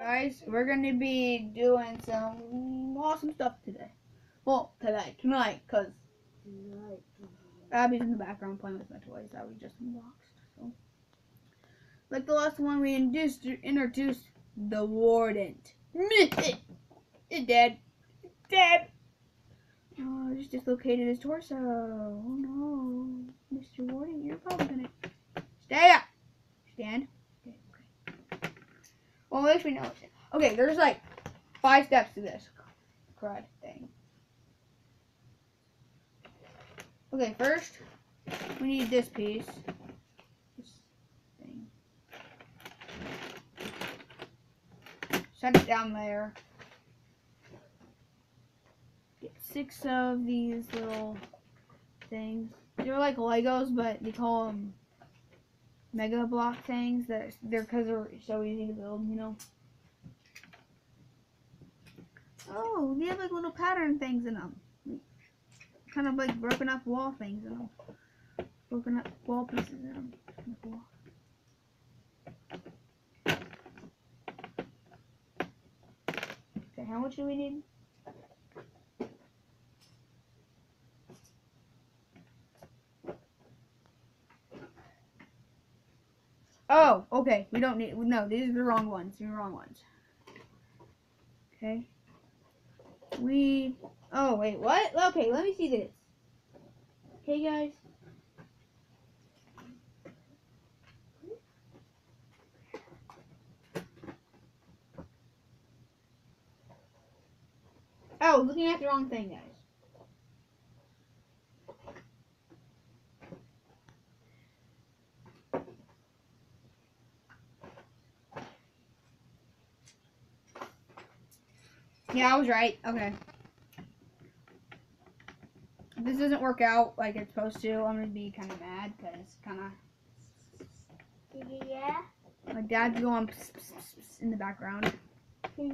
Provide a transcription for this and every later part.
Guys, we're gonna be doing some awesome stuff today. Well, tonight, cause Abby's in the background playing with my toys that we just unboxed. So, like the last one, we introduced the Warden. It's dead. It's dead. Oh, just dislocated his torso. Oh no, Mr. Warden, you're probably gonna stay up. Stand. Okay. Okay. Well, at least we know it. Okay, there's like 5 steps to this crud thing. Okay, first we need this piece. This thing. Set it down there. Get 6 of these little things. They're like Legos, but they call them Mega Block things. They're because they're so easy to build, you know. Oh, they have like little pattern things in them. Kind of like broken up wall things in them. Broken up wall pieces in them. Cool. Okay, how much do we need? Oh, okay. We don't need. No, these are the wrong ones. These are the wrong ones. Okay. Oh, wait, what? Okay, let me see this. Okay, guys. Oh, looking at the wrong thing, guys. Yeah, I was right. Okay. If this doesn't work out like it's supposed to, I'm gonna be kind of mad because kind of. Yeah. My dad's going pss, pss, pss, pss in the background. Yeah.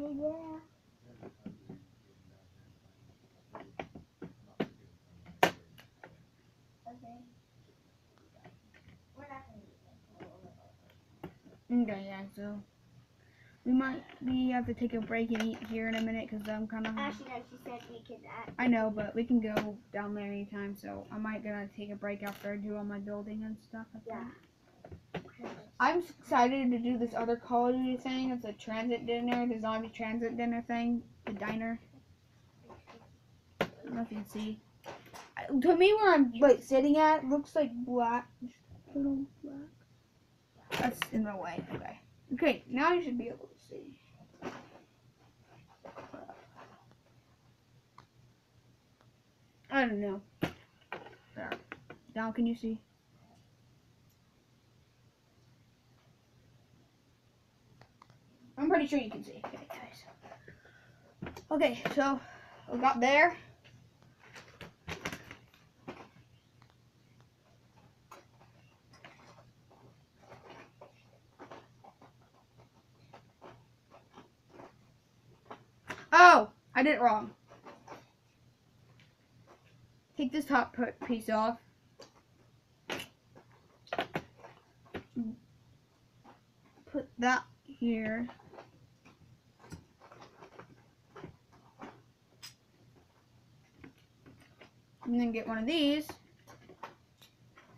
Okay, yeah, so we might have to take a break and eat here in a minute because I'm kind of. Actually, no, she said we could. I know, but we can go down there anytime, so I might gonna take a break after I do all my building and stuff. Yeah. I'm excited to do this other Call of Duty thing. It's a transit dinner, the zombie transit dinner thing, the diner. I don't know if you can see. To me, where I'm like sitting at, looks like black. Little black. That's in the way. Okay. Okay, now you should be able to see. I don't know. There. Now can you see? I'm pretty sure you can see. Okay, guys. Okay, so we got there. Oh, I did it wrong. Take this top piece off. Put that here. And then get one of these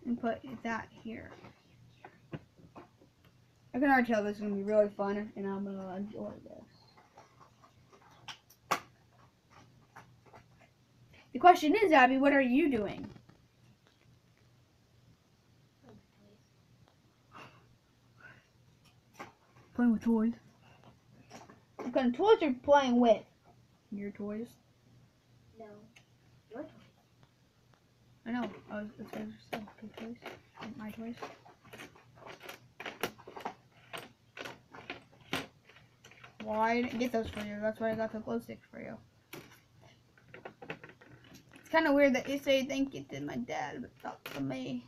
and put that here. I can already tell this is going to be really fun and I'm going to enjoy this. The question is, Abby, what are you doing? Playing with toys. What kind of toys are you playing with? Your toys? No. Your toys. I know. Oh, it's good toys. My toys. Well, I didn't get those for you. That's why I got the glow sticks for you. It's kind of weird that you say thank you to my dad, but not to me.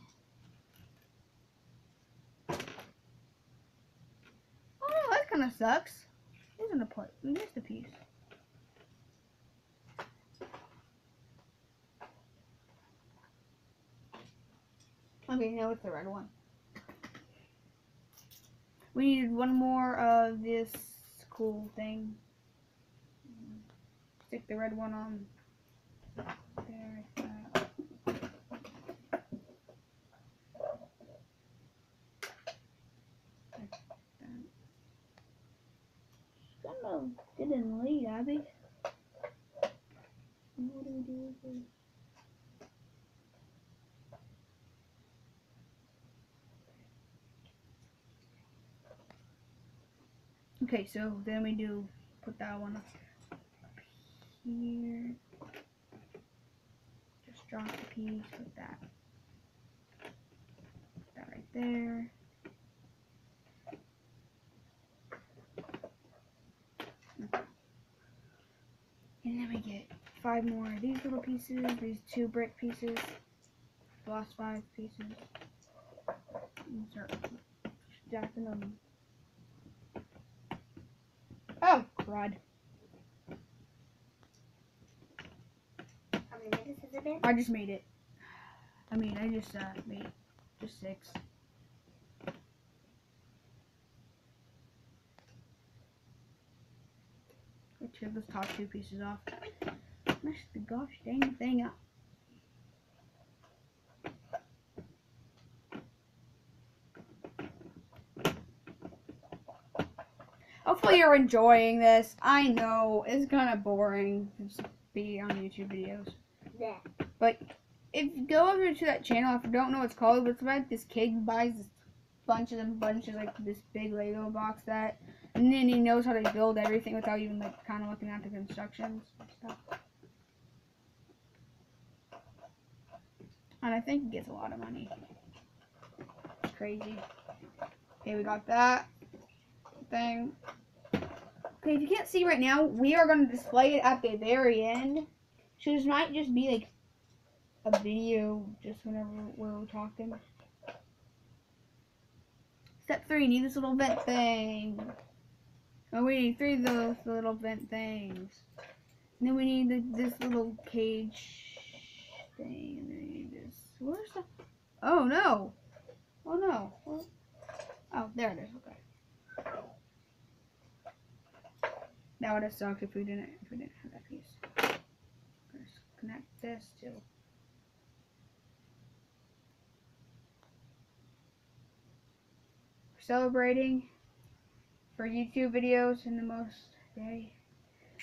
Oh, that kind of sucks. Isn't a plate? We missed a piece. Okay, now it's the red one. We needed one more of this cool thing. Stick the red one on there. Kind of getting late, Abby. What do we do with this? Okay, so then we do put that one up here. Just drop the piece, put that right there. And then we get 5 more of these little pieces, these 2 brick pieces, the last 5 pieces. And start stacking them. Oh, crud. How many minutes has it been? I just made it. I just made just 6. I took those top 2 pieces off. Messed the gosh dang thing up. Hopefully you're enjoying this. I know it's kind of boring to be on YouTube videos. Yeah. But if you go over to that channel, if you don't know what it's called, it's about this kid who buys this bunches and bunches, like this big Lego box set. And then he knows how to build everything without even like kind of looking at the constructions and stuff. And I think he gets a lot of money. It's crazy. Okay, we got that thing. Okay, if you can't see right now, we are going to display it at the very end. So this might just be like a video just whenever we're talking. Step 3, need this little vent thing. Oh, we need 3 of those little vent things. And then we need this little cage thing. And then we need this. Where's the... Oh, no. Oh, no. Oh, there it is. Okay. That would have sucked if we didn't have that piece. Let's connect this to... Celebrating for YouTube videos in the most day.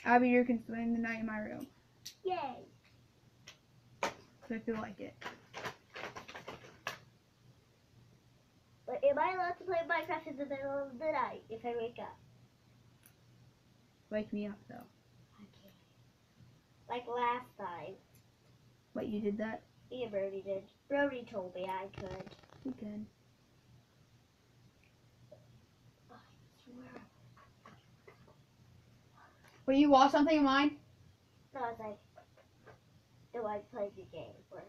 Abby, you can spend the night in my room. Yay. So if you like it. But am I allowed to play Minecraft in the middle of the night if I wake up? Wake me up though. Okay. Like last time. What, you did that? Me and Brody did. Brody told me I could. You can. Will you watch something of mine? No, I was like, do I play the game where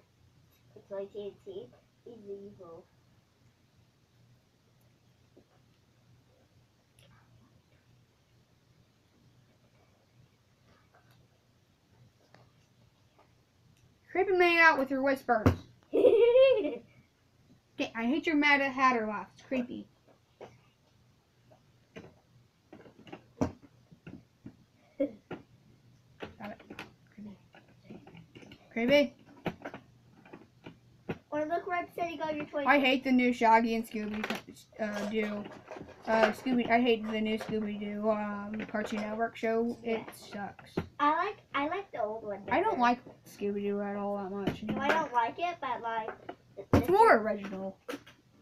it's like TNT? He's evil. Creeping me out with your whispers. Okay, I hate your Mad Hatter laugh. It's creepy. Got it. Creepy. Or look where I'm setting on your toy. I hate the new Shaggy and Scooby Doo. I hate the new Scooby Doo Cartoon Network show. It sucks. I like the old one better. I don't like Scooby Doo at all that much. No, I don't like it, but like It's more original.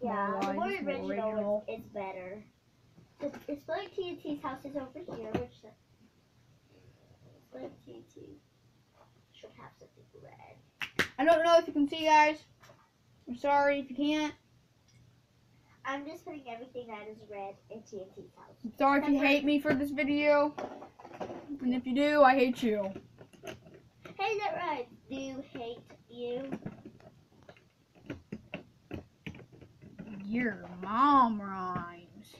Yeah, the more It's more original is better. It's like TNT's house is over here, which it's like TNT should have something red. I don't know if you can see, guys. I'm sorry if you can't. I'm just putting everything that is red in TNT's house. I'm sorry if you hate me for this video. And if you do, I hate you. Hey, that right. Do you hate you? Your mom rhymes.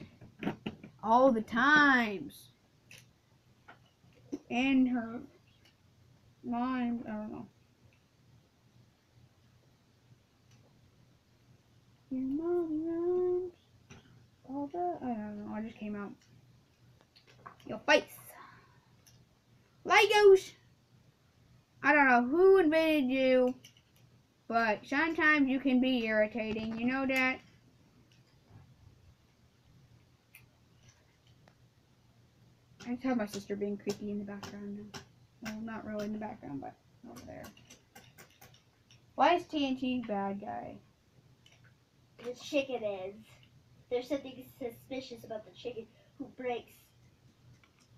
All the times. And her rhymes, I don't know. Your mom rhymes. All the, I don't know, I just came out. Your face. Legos. I don't know who invented you, but sometimes you can be irritating. You know that? I can tell my sister being creepy in the background now. Well, not really in the background, but over there. Why is TNT bad guy? The chicken is. There's something suspicious about the chicken who breaks,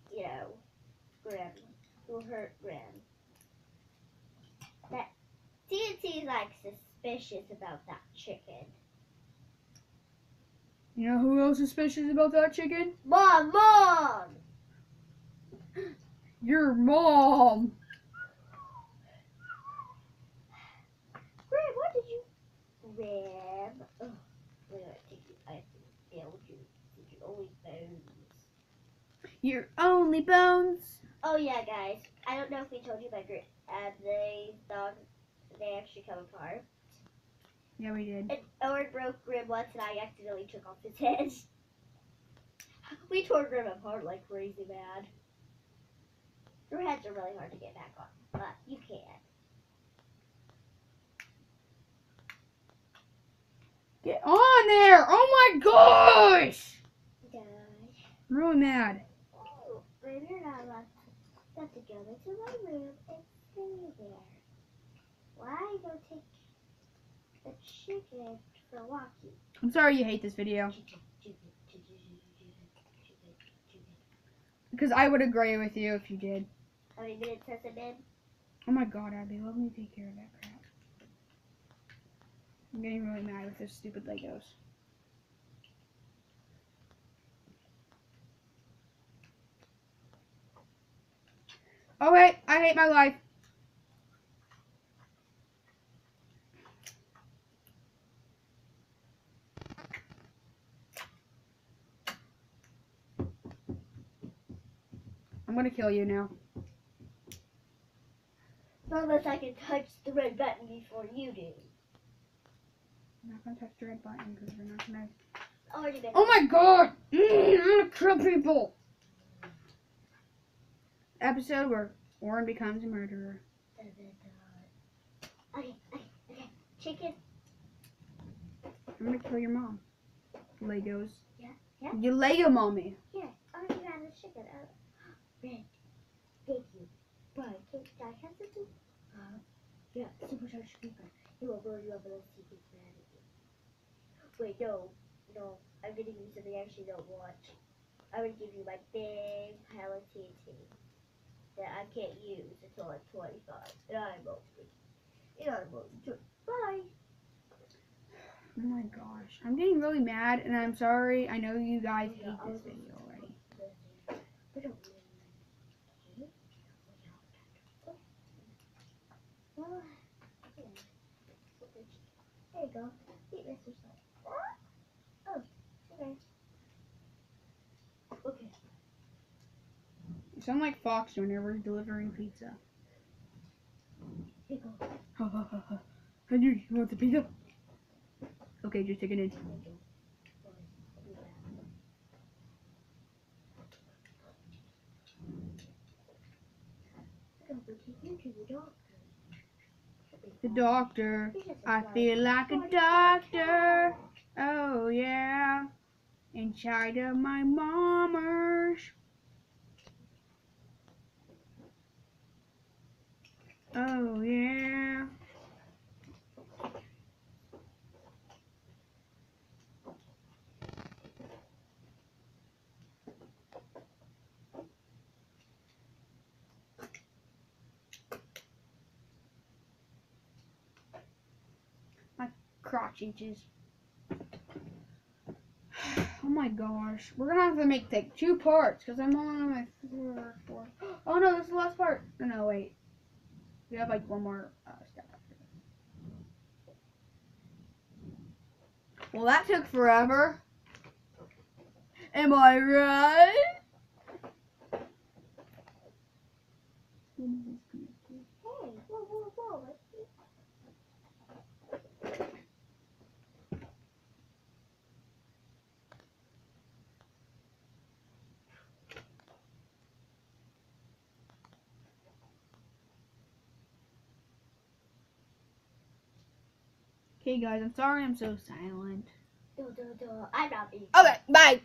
Grim. Who hurt Grim. That TNT is like suspicious about that chicken. You know who else is suspicious about that chicken? Mom! Your mom! Grim, what did you... Grim. Oh, wait, I failed you. Your only bones. Your only bones? Oh yeah, guys. I don't know if we told you about Grim. They actually come apart. Yeah, we did. And Owen broke Grim once and I accidentally took off his head. We tore Grim apart like crazy mad. Their heads are really hard to get back on, but you can. Get on there! Oh my gosh! Die. I'm really mad. Oh, Grim, you're not allowed to go into my room and stay there. Why go take the chicken for a walkie? I'm sorry you hate this video. Because I would agree with you if you did. How many minutes has it been? Oh my god, Abby, let me take care of that crap. I'm getting really mad with this stupid Legos. Oh wait, I hate my life. I'm gonna kill you now. Not unless I can touch the red button before you do. I'm not gonna touch the red button because we're not gonna... Already been. Oh my god! I'm gonna kill people! Episode where Warren becomes a murderer. Okay. Chicken. I'm gonna kill your mom. Legos. Yeah. You Lego mommy. Here, I'm gonna grab the chicken. Red. Thank you. Bye. Can I have something? Yeah, supercharged speaker. He will blow you up unless you can grab it. Wait, no. I'm gonna give you something I actually don't want. I'm gonna give you my big pile of TNT that I can't use until I'm 25. And I'm only 20. Bye. Oh my gosh. I'm getting really mad and I'm sorry. I know you guys hate this video already. There you go. Eat this yourself. Oh, okay. Okay. You sound like Fox whenever he's delivering pizza. Here you go. Ha ha ha ha. You want the pizza? Okay, just take it in. The doctor. I feel like a doctor. Oh yeah. Inside of my mammers. Oh yeah. My crotch itches. Oh my gosh. We're gonna have to make like 2 parts because I'm on my 3rd, 4th. Oh no, this is the last part. No, wait. We have like one more step after this. Well, that took forever. Am I right? Hey, whoa. Okay, guys, I'm sorry I'm so silent. I'm not being. Okay, bye.